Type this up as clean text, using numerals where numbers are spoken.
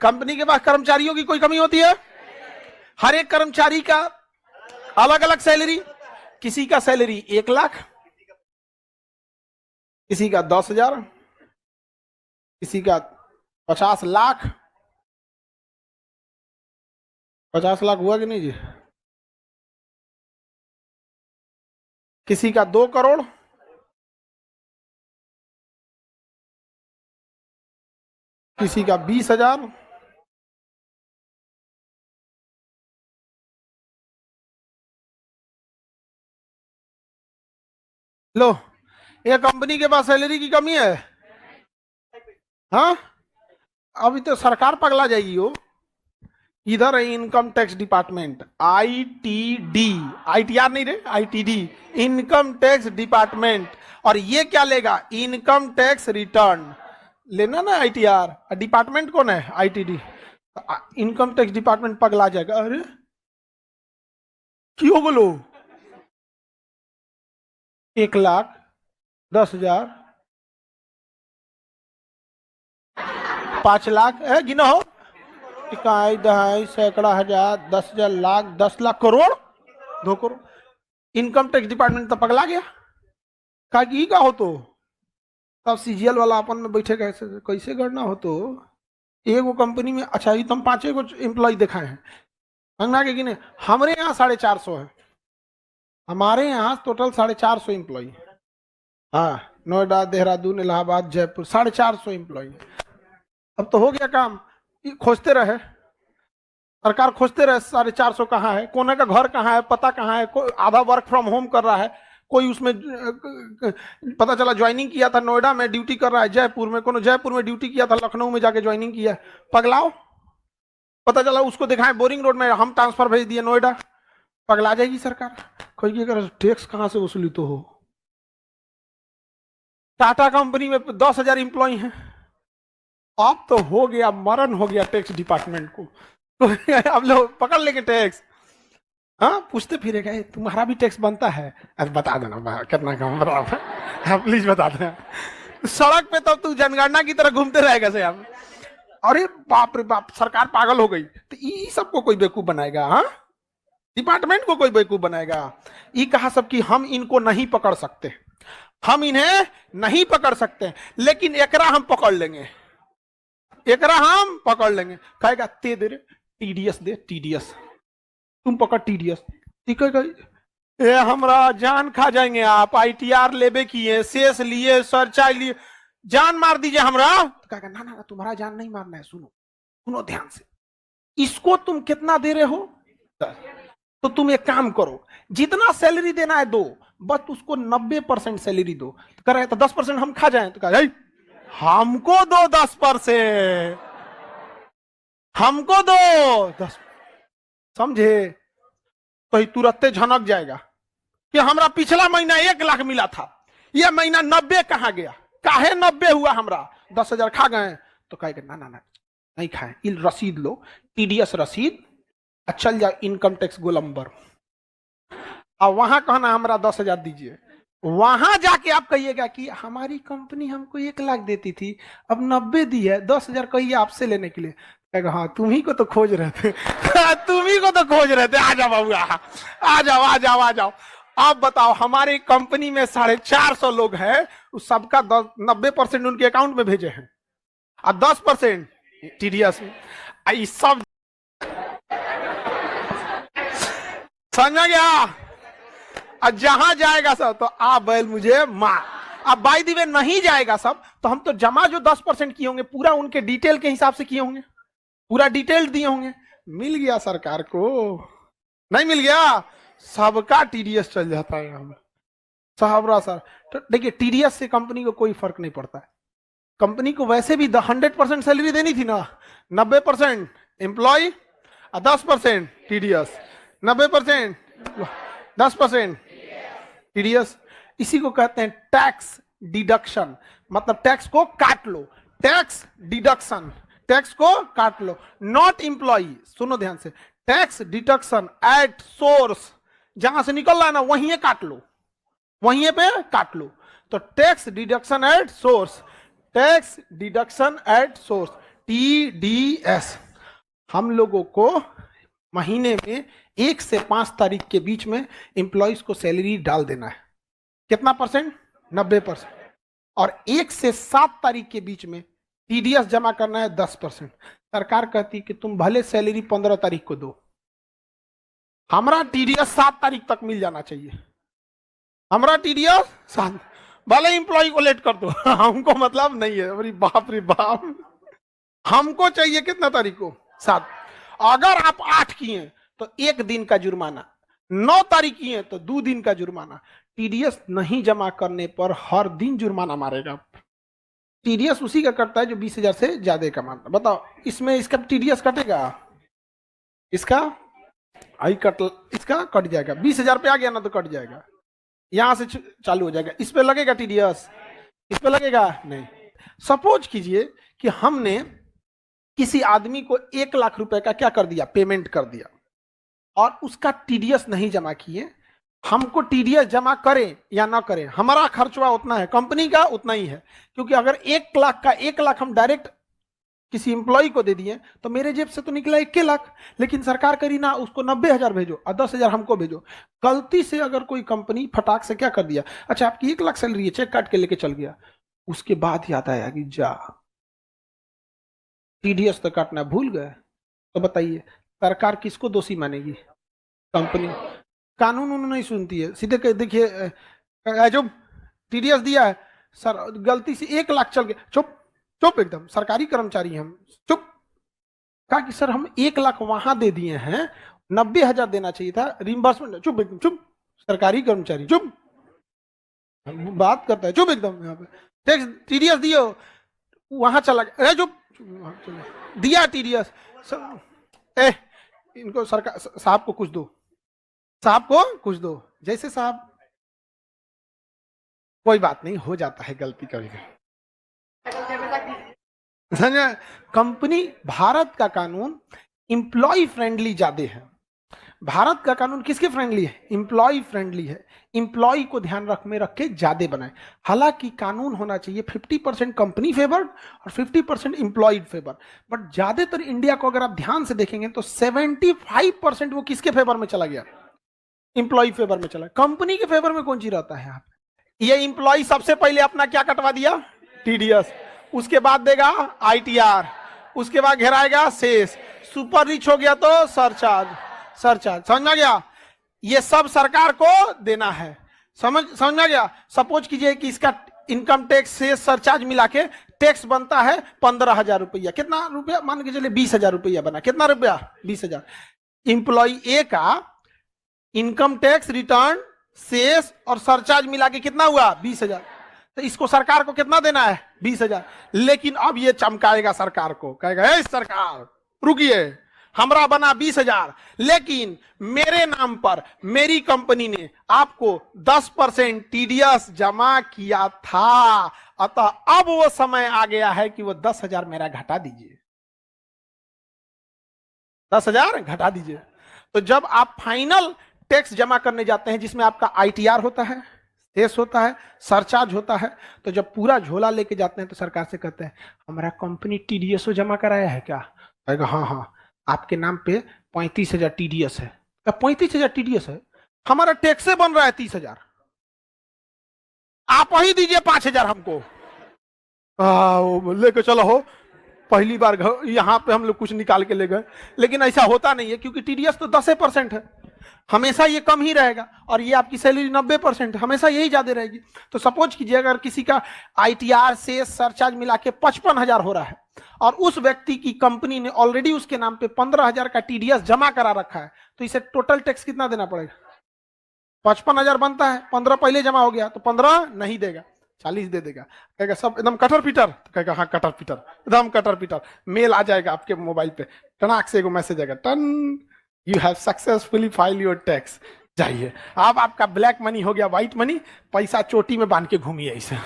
Company के पास कर्मचारियों की कोई कमी होती है? हर एक कर्मचारी का अलग अलग सैलरी, किसी का सैलरी 1 लाख, किसी का 10,000, किसी का 50 लाख। 50 लाख हुआ कि नहीं जी? किसी का 2 करोड़, किसी का 20,000, लो ये कंपनी के पास सैलरी की कमी है। हाँ, अभी तो सरकार पगला जाएगी हो। इधर है income tax department, ITD, ITR नहीं रे, ITD, इनकम टैक्स डिपार्टमेंट। और ये क्या लेगा? इनकम टैक्स रिटर्न लेना ना ITR। डिपार्टमेंट कौन है? ITD। इनकम टैक्स डिपार्टमेंट पगला जाएगा। अरे क्यों बोलो? 1,10,000, 5 लाख है, गिनो हो। इकाई, दहाई, सैकड़ा, हजार, 10,000, lakh, 10 lakh, crore, 2 crore. Income tax department तो पगला गया। का हो तो तब CGL वाला अपन में बैठे कैसे कैसे गणना हो तो एगो कंपनी में। अच्छा, ये तुम 5 गो एम्प्लॉय दिखाए हैं अंगना के गिने। हमारे यहाँ 450 है, हमारे यहाँ टोटल 450 एम्प्लॉय। हाँ, नोएडा, देहरादून, इलाहाबाद, जयपुर, 450 एम्प्लॉय। अब तो हो गया काम। खोजते रहे सरकार, खोजते रहे 450 कहाँ है, कोने का घर कहाँ है, पता कहाँ है। कोई आधा वर्क फ्रॉम होम कर रहा है, कोई उसमें पता चला ज्वाइनिंग किया था नोएडा में, ड्यूटी कर रहा है जयपुर में, कोनो जयपुर में ड्यूटी किया था, लखनऊ में जाके ज्वाइनिंग किया। पगलाओ, पता चला उसको दिखाएं बोरिंग रोड में, हम ट्रांसफर भेज दिए नोएडा। पगला जाएगी सरकार। कोई अगर टैक्स कहां से वसूली तो हो। टाटा कंपनी में 10,000 एम्प्लॉय हैं। अब तो हो गया, मरण हो गया टैक्स डिपार्टमेंट को। तो अब लोग पकड़ लेंगे टैक्स। हाँ, पूछते फिरेगा तुम्हारा भी टैक्स बनता है? अरे बता देना कितना कम, बताओ। हाँ प्लीज बता देना। सड़क पे तो तू जनगणना की तरह घूमते रहेगा से आप। अरे बाप रे बाप, सरकार पागल हो गई। तो ये सबको कोई बेवकूफ बनाएगा? हाँ, डिपार्टमेंट को कोई बेवकूफ बनाएगा? ये कहा सब कि हम इनको नहीं पकड़ सकते, हम इन्हें नहीं पकड़ सकते, लेकिन एकरा हम पकड़ लेंगे, एकरा हम पकड़ लेंगे। कहेगा ते दे रे, TDS दे, TDS तुम पकड़, TDS। ठीक है, ये हमरा जान खा जाएंगे आप। ITR लेबे किए, शेष लिए, सरचार्ज लिए, जान मार दीजिए हमरा। तो कहेगा ना ना, तुम्हारा जान नहीं मारना है, सुनो सुनो ध्यान से। इसको तुम कितना दे रहे हो? तो तुम एक काम करो, जितना सैलरी देना है दो, बस उसको 90% सैलरी दो। तो कह रहे तो 10% हम खा जाएं। तो कहा हमको दो 10%, हमको दो 10, समझे? तो ही तुरंत झनक जाएगा कि हमरा पिछला महीना 1 लाख मिला था, यह महीना 90 कहां गया, काहे 90 हुआ, हमरा 10,000 खा गए। तो कहेगा ना ना ना, नहीं खाए, रसीद लो, TDS रसीद, चल जाओ इनकम टैक्स गोलंबर, और वहां कहना हमरा 10,000 दीजिए। वहां जाके आप कहिएगा कि हमारी कंपनी हमको 1 लाख देती थी, अब 90 दी है, 10,000 कहिए आपसे लेने के लिए। कहेगा हाँ, तुम ही को तो खोज रहे थे। तुम ही को तो खोज रहे थे, आ जाओ बाबू, आ जाओ आ जाओ आ जाओ। आप बताओ, हमारी कंपनी में 450 लोग हैं, उस सबका 90% उनके अकाउंट में भेजे हैं, और 10% TDS में। सब समझ गया? जहां जाएगा सब तो आ बैल मुझे मार। अब बाय द वे नहीं जाएगा सब, तो हम तो जमा जो 10% किए होंगे पूरा उनके डिटेल के हिसाब से किए होंगे, पूरा डिटेल दिए होंगे। मिल गया सरकार को? नहीं मिल गया, सबका TDS चल जाता है हमें साहबरा सर। तो देखिए, TDS से कंपनी को कोई फर्क नहीं पड़ता है। कंपनी को वैसे भी 100% सैलरी देनी थी ना, 90% एम्प्लॉय और 10% TDS, 90% 10% TDS। इसी को कहते हैं टैक्स डिडक्शन, मतलब टैक्स को काट लो, टैक्स डिडक्शन, टैक्स को काट लो, नॉट एम्प्लॉय। सुनो ध्यान से, टैक्स डिडक्शन एट सोर्स, जहां से निकल रहा है ना वहीं काट लो, वहीं पे काट लो। तो tax deduction at source, tax deduction at source, TDS हम लोगों को महीने में 1 से 5 तारीख के बीच में एम्प्लॉइज को सैलरी डाल देना है। कितना परसेंट? 90%। और 1 से 7 तारीख के बीच में TDS जमा करना है 10%। सरकार कहती कि तुम भले सैलरी 15 तारीख को दो, हमारा TDS 7 तारीख तक मिल जाना चाहिए। हमारा TDS 7, भले एम्प्लॉय को लेट कर दो, हमको मतलब नहीं है। अरे बाप रे बाप, हमको चाहिए कितना तारीख को? 7। अगर आप 8 किए तो 1 दिन का जुर्माना, 9 तारीख किए तो 2 दिन का जुर्माना। TDS नहीं जमा करने पर हर दिन जुर्माना मारेगा। TDS उसी का कटता है जो 20,000 से ज्यादा कमाता। बताओ इसमें इसका TDS कटेगा? इसका इसका कट जाएगा। 20,000 पे आ गया ना तो कट जाएगा, यहां से चालू हो जाएगा। इस पे लगेगा TDS? इस पे लगेगा नहीं। सपोज कीजिए कि हमने किसी आदमी को 1 लाख रुपए का क्या कर दिया, पेमेंट कर दिया, और उसका TDS नहीं जमा किए। हमको TDS जमा करें या ना करें, हमारा खर्चवा उतना है, कंपनी का उतना ही है। क्योंकि अगर 1 लाख का 1 लाख हम डायरेक्ट किसी एम्प्लॉय को दे दिए तो मेरे जेब से तो निकला 1 लाख, लेकिन सरकार करी ना उसको 90,000 भेजो और 10,000 हमको भेजो। गलती से अगर कोई कंपनी फटाक से क्या कर दिया, अच्छा आपकी 1 लाख सैलरी है, चेक काट के लेके चल गया, उसके बाद याद आया कि जा TDS तो काटना भूल गए, तो बताइए सरकार किसको दोषी मानेगी? कंपनी। कानून नहीं सुनती है, सीधे देखिए जो TDS दिया है सर, गलती से 1 लाख चल गया, चुप चुप एकदम, सरकारी कर्मचारी हम, चुप। कहा कि सर हम 1 लाख वहां दे दिए हैं, 90,000 देना चाहिए था, रिम्बर्समेंट। चुप एकदम, चुप। सरकारी कर्मचारी चुप, बात करता है चुप एकदम। यहाँ पे टैक्स TDS दियो, वहां चला गया, चुप। दिया TDS, इनको सरकार साहब को कुछ दो, साहब को कुछ दो। जैसे साहब कोई बात नहीं, हो जाता है गलती कभी कभी। कंपनी, भारत का कानून एम्प्लॉय फ्रेंडली ज्यादा है। भारत का कानून किसके फ्रेंडली है? एम्प्लॉय फ्रेंडली है। एम्प्लॉय को ध्यान रख के ज्यादा बनाए। हालांकि कानून होना चाहिए 50% कंपनी फेवर और 50% एम्प्लॉय फेवर, बट ज्यादातर इंडिया को अगर आप ध्यान से देखेंगे तो 75% वो किसके फेवर में चला गया? एम्प्लॉय फेवर में चला। कंपनी के फेवर में कौन सी रहता है? यहाँ ये एम्प्लॉय सबसे पहले अपना क्या कटवा दिया? TDS, उसके बाद देगा ITR, उसके बाद घेराएगा शेष, सुपर रिच हो गया तो सरचार्ज। समझ में गया? ये सब सरकार को देना है। समझ में गया? सपोज कीजिए कि इसका इनकम टैक्स से सरचार्ज मिला के टैक्स बनता है 15,000 रुपया। कितना रुपया? मान के चलिए 20,000 रुपया बना। कितना रुपया? 20,000। एम्प्लॉय ए का इनकम टैक्स रिटर्न, शेष और सरचार्ज मिला के कितना हुआ? 20,000। तो इसको सरकार को कितना देना है? 20,000। लेकिन अब ये चमकाएगा सरकार को, कहेगा ए सरकार रुकिए, हमरा बना 20,000, लेकिन मेरे नाम पर मेरी कंपनी ने आपको 10% TDS जमा किया था, अतः अब वो समय आ गया है कि वो 10,000 मेरा घटा दीजिए, 10,000 घटा दीजिए। तो जब आप फाइनल टैक्स जमा करने जाते हैं जिसमें आपका ITR होता है, शेष होता है, सरचार्ज होता है, तो जब पूरा झोला लेके जाते हैं तो सरकार से कहते हैं हमारा कंपनी TDS जमा कराया है क्या? कहेगा हाँ, आपके नाम पे 35,000 TDS है। 35,000 TDS है, हमारा टैक्स से बन रहा है 30,000, आप ही दीजिए 5,000 हमको। लेके चलो हो, पहली बार यहाँ पे हम लोग कुछ निकाल के ले गए, लेकिन ऐसा होता नहीं है क्योंकि TDS तो 10% है, हमेशा ये कम ही रहेगा, और ये आपकी सैलरी 90% हमेशा यही ज्यादा रहेगी। तो सपोज कीजिए अगर किसी का ITR से सरचार्ज मिला के 55,000 हो रहा है और उस व्यक्ति की कंपनी ने ऑलरेडी उसके नाम पे 15,000 का TDS जमा करा रखा है, तो इसे टोटल टैक्स कितना देना पड़ेगा? 55,000 बनता है, 15 पहले जमा हो गया तो 15 नहीं देगा, 40 दे देगा। कहेगा सब एकदम कटर पीटर, तो कहेगा हाँ कटर पीटर, एकदम कटर पीटर। मेल आ जाएगा आपके मोबाइल पे, टनाक से एगो मैसेज आएगा, टन you have successfully file your tax. जाइए, अब आपका ब्लैक मनी हो गया व्हाइट मनी, पैसा चोटी में बांध के घूमिए ऐसे।